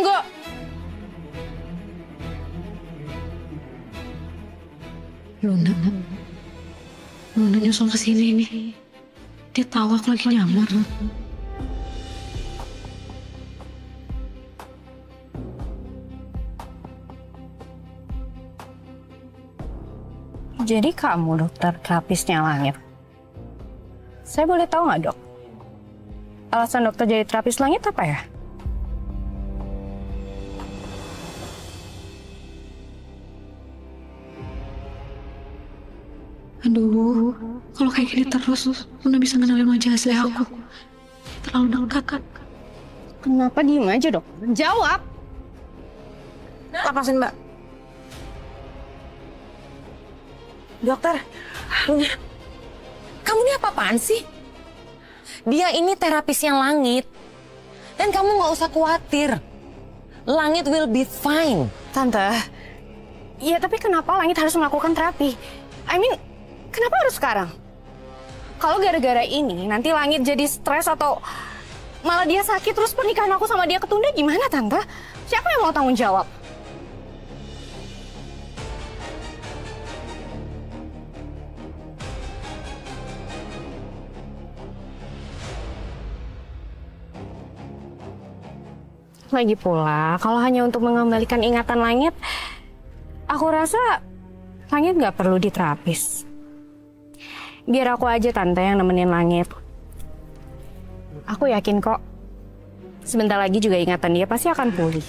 juga. Luna nyusul ke sini nih. Dia tahu aku lagi nyamar. Jadi kamu dokter terapisnya Langit? Saya boleh tahu nggak, Dok? Alasan dokter jadi terapis Langit apa ya? Aduh, kalau kayak gini terus, Luna bisa ngenalin wajah asli aku. Terlalu dekat. Kenapa diem aja, Dok? Jawab! Lepasin, Mbak. Dokter, Luna, kamu ini apa-apaan sih? Dia ini terapisnya Langit. Dan kamu nggak usah khawatir. Langit will be fine. Tante, ya tapi kenapa Langit harus melakukan terapi? Kenapa harus sekarang? Kalau gara-gara ini nanti Langit jadi stres atau malah dia sakit terus pernikahan aku sama dia ketunda gimana, Tante? Siapa yang mau tanggung jawab? Lagi pula, kalau hanya untuk mengembalikan ingatan Langit, aku rasa Langit nggak perlu diterapis. Biar aku aja Tante yang nemenin Langit. Aku yakin kok, sebentar lagi juga ingatan dia pasti akan pulih.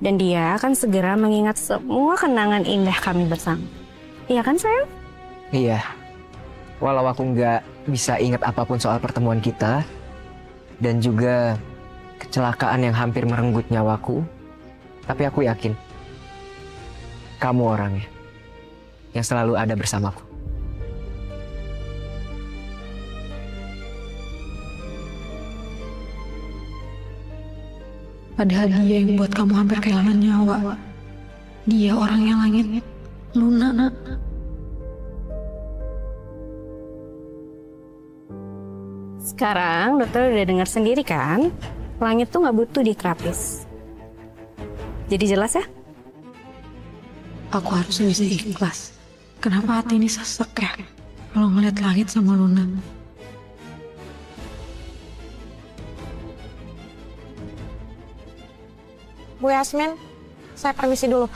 Dan dia akan segera mengingat semua kenangan indah kami bersama. Iya kan, sayang? Iya. Walau aku nggak bisa ingat apapun soal pertemuan kita, dan juga kecelakaan yang hampir merenggut nyawaku, tapi aku yakin kamu orangnya yang selalu ada bersamaku. Padahal dia yang buat kamu hampir kehilangan nyawa. Dia orang yang Langit. Luna. Sekarang dokter udah dengar sendiri kan? Langit tuh nggak butuh diterapis. Jadi jelas ya? Aku harus bisa ikhlas. Kenapa hati ini sesek ya? Kalau ngeliat Langit sama Luna. Bu Yasmin, saya permisi dulu.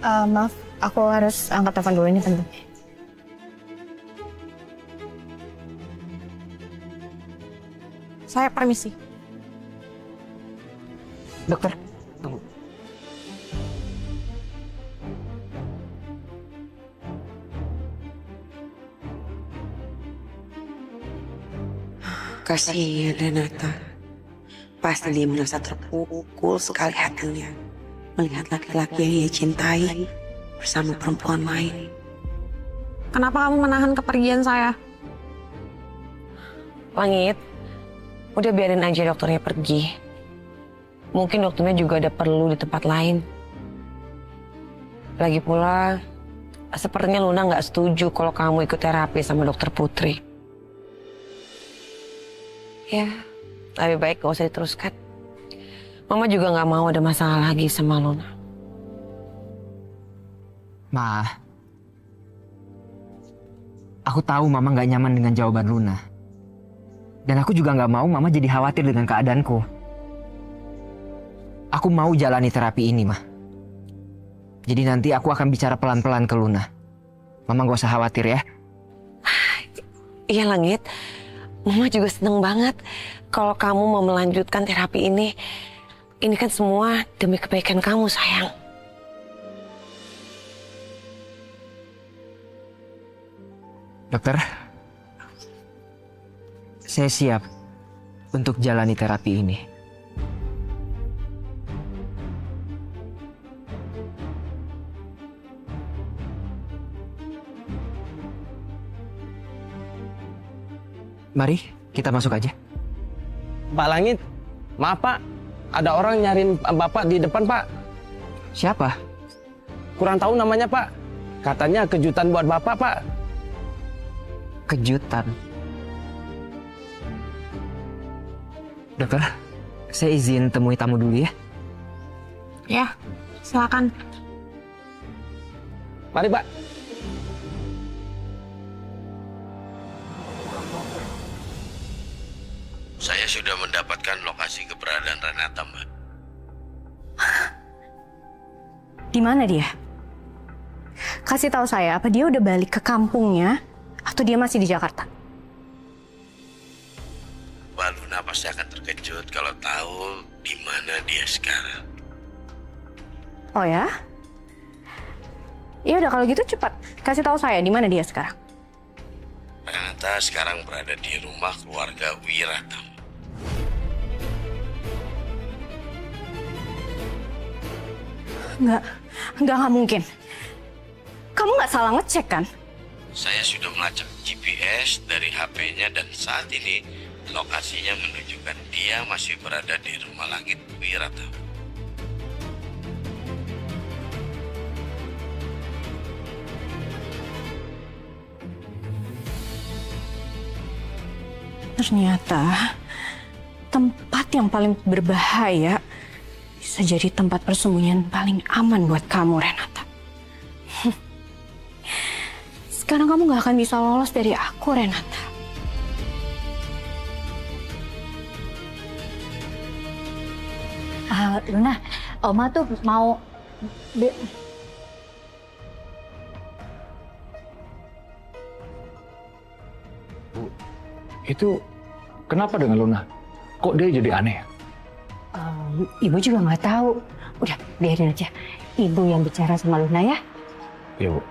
Maaf, aku harus angkat telepon dulu ini penting. Saya permisi. Dokter, tunggu. Kasihan Renata. Pasti dia merasa terpukul sekali hatinya melihat laki-laki yang ia cintai bersama perempuan lain. Kenapa kamu menahan kepergian saya? Langit, udah biarin aja dokternya pergi. Mungkin dokternya juga ada perlu di tempat lain. Lagi pula, sepertinya Luna nggak setuju kalau kamu ikut terapi sama dokter Putri. Ya, lebih baik gak usah diteruskan. Mama juga nggak mau ada masalah lagi sama Luna. Ma, aku tahu Mama nggak nyaman dengan jawaban Luna. Dan aku juga nggak mau Mama jadi khawatir dengan keadaanku. Aku mau jalani terapi ini, Ma. Jadi nanti aku akan bicara pelan-pelan ke Luna. Mama nggak usah khawatir ya. Iya Langit, Mama juga seneng banget kalau kamu mau melanjutkan terapi ini. Ini kan semua demi kebaikan kamu, sayang. Dokter, saya siap untuk jalani terapi ini. Mari, kita masuk aja. Pak Langit, maaf Pak, ada orang nyariin Bapak di depan Pak. Siapa? Kurang tahu namanya Pak. Katanya kejutan buat Bapak Pak. kejutan. Dokter, saya izin temui tamu dulu ya. Ya, silakan. Mari, Pak. Saya sudah mendapatkan lokasi keberadaan Renata, Mbak. Di mana dia? Kasih tahu saya, apa dia udah balik ke kampungnya atau dia masih di Jakarta? Mbak Luna pasti akan terkejut kalau tahu di mana dia sekarang. Oh ya? Ya udah kalau gitu cepat kasih tahu saya di mana dia sekarang. Renata sekarang berada di rumah keluarga Wiratama. Nggak mungkin. Kamu nggak salah ngecek kan? Saya sudah melacak GPS dari HP-nya dan saat ini lokasinya menunjukkan dia masih berada di rumah langit Wiratama. Ternyata tempat yang paling berbahaya bisa jadi tempat persembunyian paling aman buat kamu, Renata. Sekarang kamu gak akan bisa lolos dari aku, Renata. Luna, Oma tuh mau... Itu kenapa dengan Luna? Kok dia jadi aneh? Ibu juga nggak tahu. Udah, biarin aja. Ibu yang bicara sama Luna ya. Iya, Bu.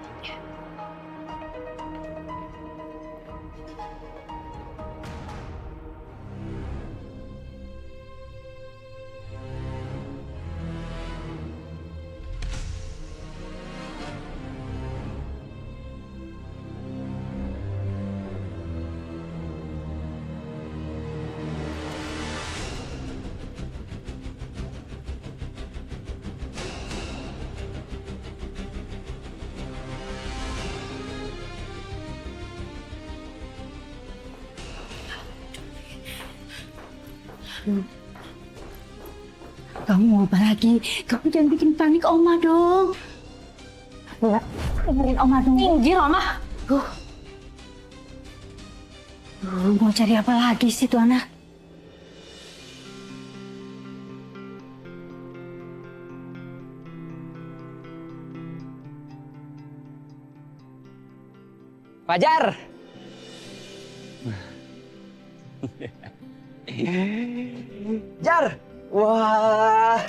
Kamu mau apa lagi? Kamu jangan bikin panik Oma dong. Luna, dengerin Oma dong. Minggir, Oma. Mau cari apa lagi sih tuh anak? Fajar. Jar. Wah.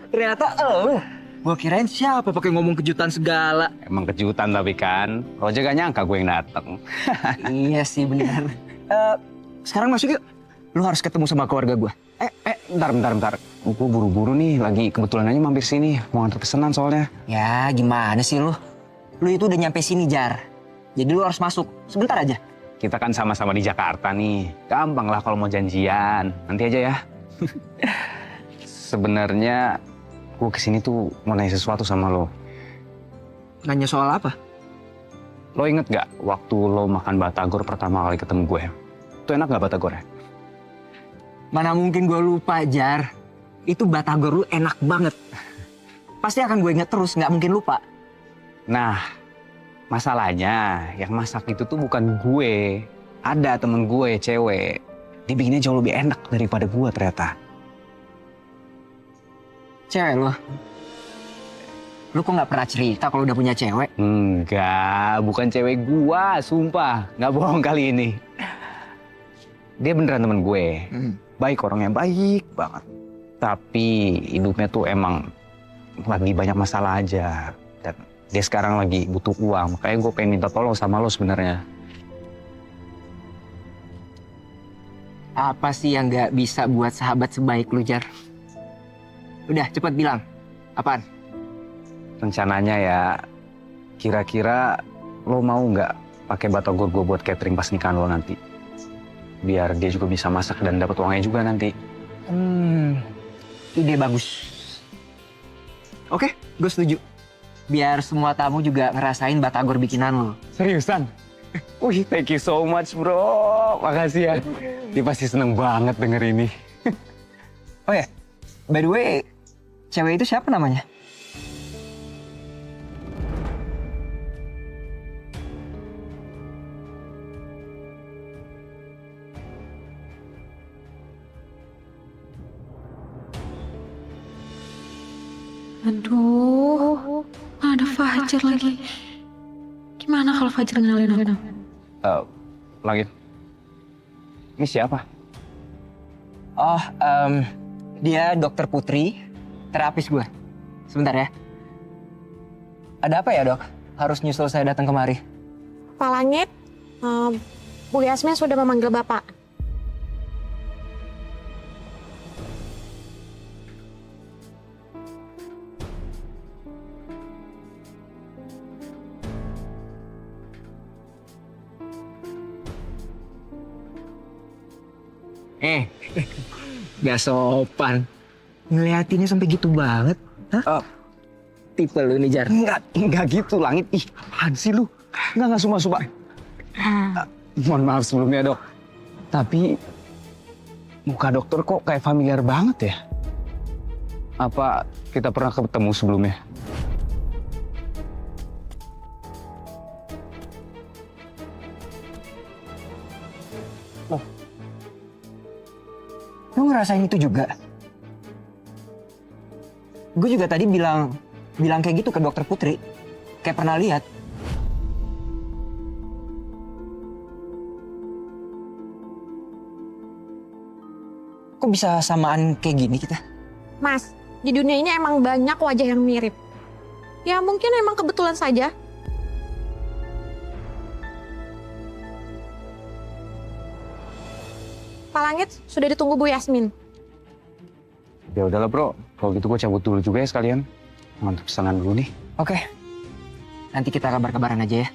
Ternyata gua kirain siapa pakai ngomong kejutan segala. Emang kejutan tapi kan, Roja gak nyangka gue yang dateng. Iya sih benar. Sekarang masuk yuk. Lu harus ketemu sama keluarga gua. Bentar. Gue buru-buru nih, lagi kebetulan aja mampir sini. Mau nganter pesanan soalnya. Ya gimana sih lu? Lu itu udah nyampe sini, Jar. Jadi lu harus masuk. Sebentar aja. Kita kan sama-sama di Jakarta nih. Gampang lah kalau mau janjian. Nanti aja ya. Sebenarnya gue kesini tuh mau nanya sesuatu sama lo. Nanya soal apa? Lo inget gak waktu lo makan batagor pertama kali ketemu gue? Itu enak gak batagornya? Mana mungkin gue lupa, Jar. Itu batagor lu enak banget. Pasti akan gue inget terus, nggak mungkin lupa. Nah, masalahnya yang masak itu tuh bukan gue. Ada temen gue, cewek. Dibikinnya jauh lebih enak daripada gue ternyata. Cewek lu? Lu kok nggak pernah cerita kalau udah punya cewek? Enggak, bukan cewek gua, sumpah. Nggak bohong kali ini. Dia beneran temen gue. Baik, orangnya baik banget. Tapi hidupnya tuh emang lagi banyak masalah aja. Dan dia sekarang lagi butuh uang. Makanya gue pengen minta tolong sama lo sebenarnya. Apa sih yang nggak bisa buat sahabat sebaik lu, Jar? Udah, cepet bilang. Apaan? Rencananya ya, kira-kira lo mau nggak pakai batagor gue buat catering pas nikahan lo nanti? Biar dia juga bisa masak dan dapat uangnya juga nanti. Ide bagus. Oke, gue setuju. Biar semua tamu juga ngerasain batagor bikinan lo. Seriusan? Wih, thank you so much, bro. Makasih ya. Dia pasti seneng banget denger ini. Oh ya, by the way, cewek itu siapa namanya? Aduh, ada Fajar lagi. Gimana kalau Fajar ngenalin aku? Langit. Ini siapa? Oh, dia Dokter Putri, terapis gue. Sebentar ya. Ada apa ya, Dok? Harus nyusul saya datang kemari. Pak Langit, Bu Yasmin sudah memanggil Bapak. Gak sopan. Ngeliatinnya sampai gitu banget. Hah? Tipe lu nih, Jar. Enggak gitu, Langit. Ih, apaan sih lu? Enggak, sumpah. Mohon maaf sebelumnya, Dok. Tapi muka dokter kok kayak familiar banget ya? Apa kita pernah ketemu sebelumnya? Lu ngerasain itu juga? Gue juga tadi bilang kayak gitu ke Dokter Putri. Kayak pernah lihat. Kok bisa samaan kayak gini kita? Mas, di dunia ini emang banyak wajah yang mirip. Ya mungkin emang kebetulan saja. Pak Langit, sudah ditunggu Bu Yasmin. Ya udahlah, Bro. Kalau gitu gue cabut dulu juga ya sekalian. Mantap pesanan dulu nih. Oke. Nanti kita kabar-kabaran aja ya.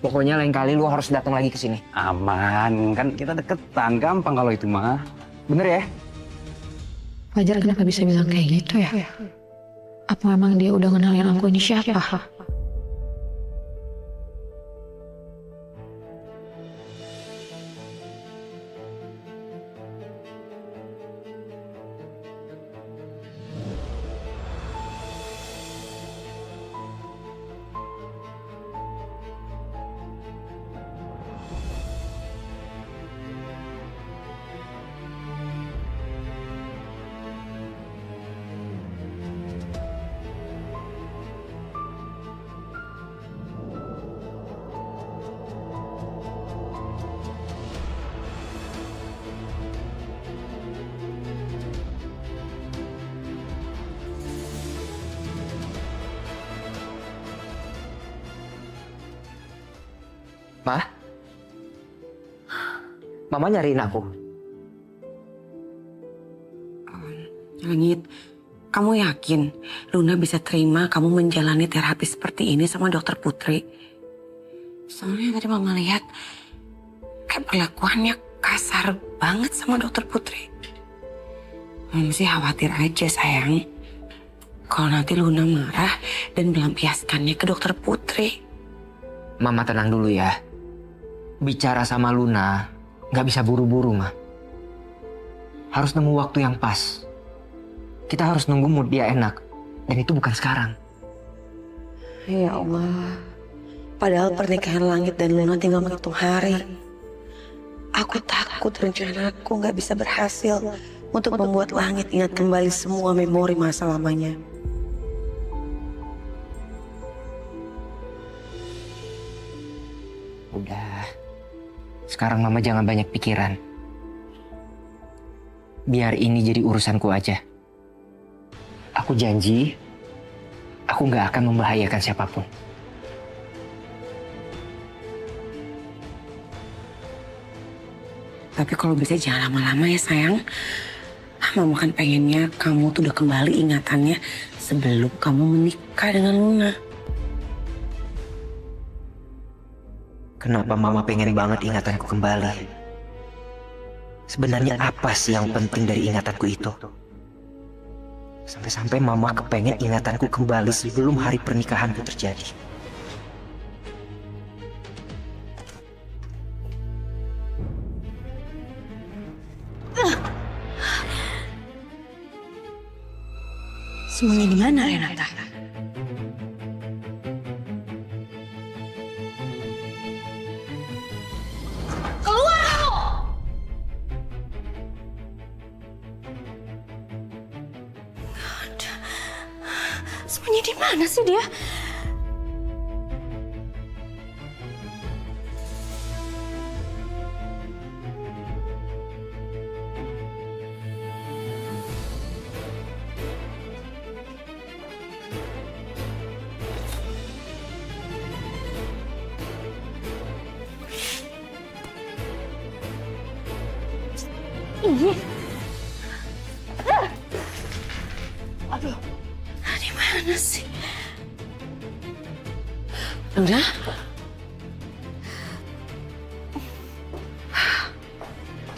Pokoknya lain kali lu harus datang lagi ke sini. Aman, kan kita deketan. Gampang kalau itu mah. Bener ya? Fajar kenapa bisa bilang kayak gitu ya? Apa emang dia udah kenalin aku ini siapa? Ma? Mama nyariin aku. Langit, kamu yakin Luna bisa terima kamu menjalani terapi seperti ini sama Dokter Putri? Soalnya tadi Mama lihat kayak perlakuannya kasar banget sama Dokter Putri. Mama sih khawatir aja sayang. Kalau nanti Luna marah dan melampiaskannya ke Dokter Putri. Mama tenang dulu ya. Bicara sama Luna nggak bisa buru-buru, Ma. Harus nemu waktu yang pas. Kita harus nunggu mood dia enak. Dan itu bukan sekarang. Ya Allah. Padahal pernikahan Langit dan Luna tinggal menghitung hari. Aku takut rencana aku nggak bisa berhasil untuk membuat Langit ingat kembali semua memori masa lamanya. Udah. Sekarang Mama jangan banyak pikiran. Biar ini jadi urusanku aja. Aku janji, aku nggak akan membahayakan siapapun. Tapi kalau bisa jangan lama-lama ya sayang. Mama kan pengennya kamu tuh udah kembali ingatannya sebelum kamu menikah dengan Luna. Kenapa Mama pengen banget ingatanku kembali? Sebenarnya apa sih yang penting dari ingatanku itu? Sampai-sampai Mama kepengen ingatanku kembali sebelum hari pernikahanku terjadi. Sembunyi di mana Renata? Keluar kamu! Sembunyi di mana sih dia? Ih. Aduh. Di mana sih? Luna?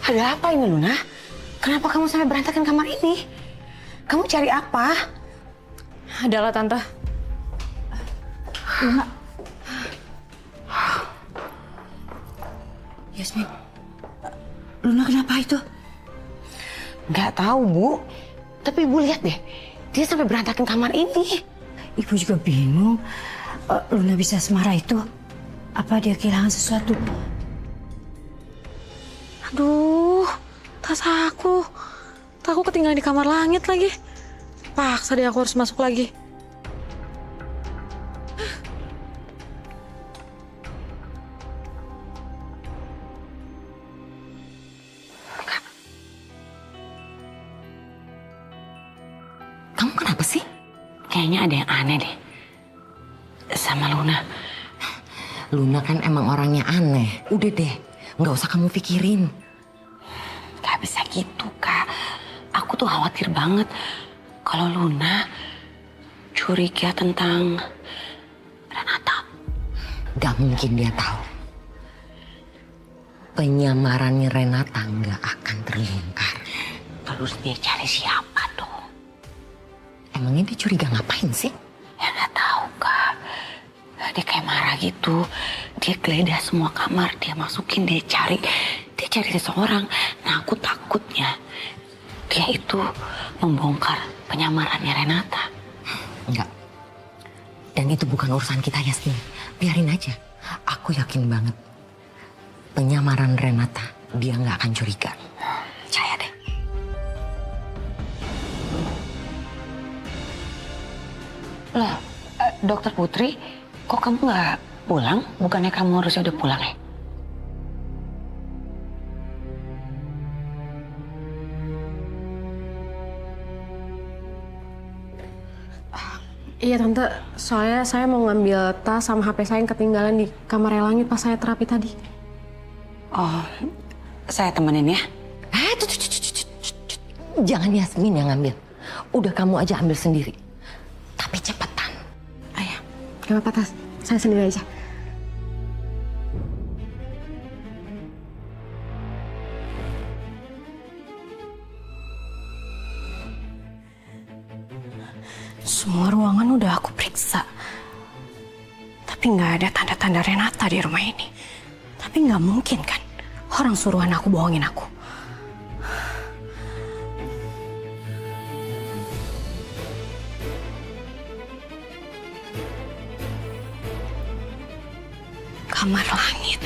Ada apa ini, Luna? Kenapa kamu sampai berantakan kamar ini? Kamu cari apa? Adalah Tante. Luna. Yasmin, Luna kenapa itu? Nggak tahu, Bu. Tapi Ibu lihat deh, dia sampai berantakan kamar ini. Ibu juga bingung. Luna bisa semarah itu. Apa dia kehilangan sesuatu? Aduh, tas aku. Tas aku ketinggalan di kamar langit lagi. Paksa deh aku harus masuk lagi. Kamu kenapa sih? Kayaknya ada yang aneh deh sama Luna. Luna kan emang orangnya aneh. Udah deh, nggak usah kamu pikirin. Gak bisa gitu, Kak. Aku tuh khawatir banget kalau Luna curiga tentang Renata. Gak mungkin dia tahu. Penyamarannya Renata nggak akan terbongkar. Terus dia cari siapa dong? Emangnya dia curiga ngapain sih? Ya nggak tahu, Kak. Dia kayak marah gitu. Dia geledah semua kamar, dia masukin, dia cari seseorang. Nah, aku takutnya dia itu membongkar penyamarannya Renata. Enggak. Dan itu bukan urusan kita, Yasmin. Biarin aja. Aku yakin banget penyamaran Renata dia nggak akan curiga. Percaya deh. Lah, Dokter Putri, kok kamu nggak pulang? Bukannya kamu harusnya udah pulang ya? Iya Tante, soalnya saya mau ngambil tas sama HP saya yang ketinggalan di kamar langit pas saya terapi tadi. Oh, saya temenin ya. Jangan Yasmin yang ngambil. Udah kamu aja ambil sendiri. Tapi cepetan. Ayah, gak apa-apa Tas, saya sendiri aja. Semua ruangan udah aku periksa. Tapi nggak ada tanda-tanda Renata di rumah ini. Tapi nggak mungkin kan, orang suruhan aku bohongin aku. Kamar langit.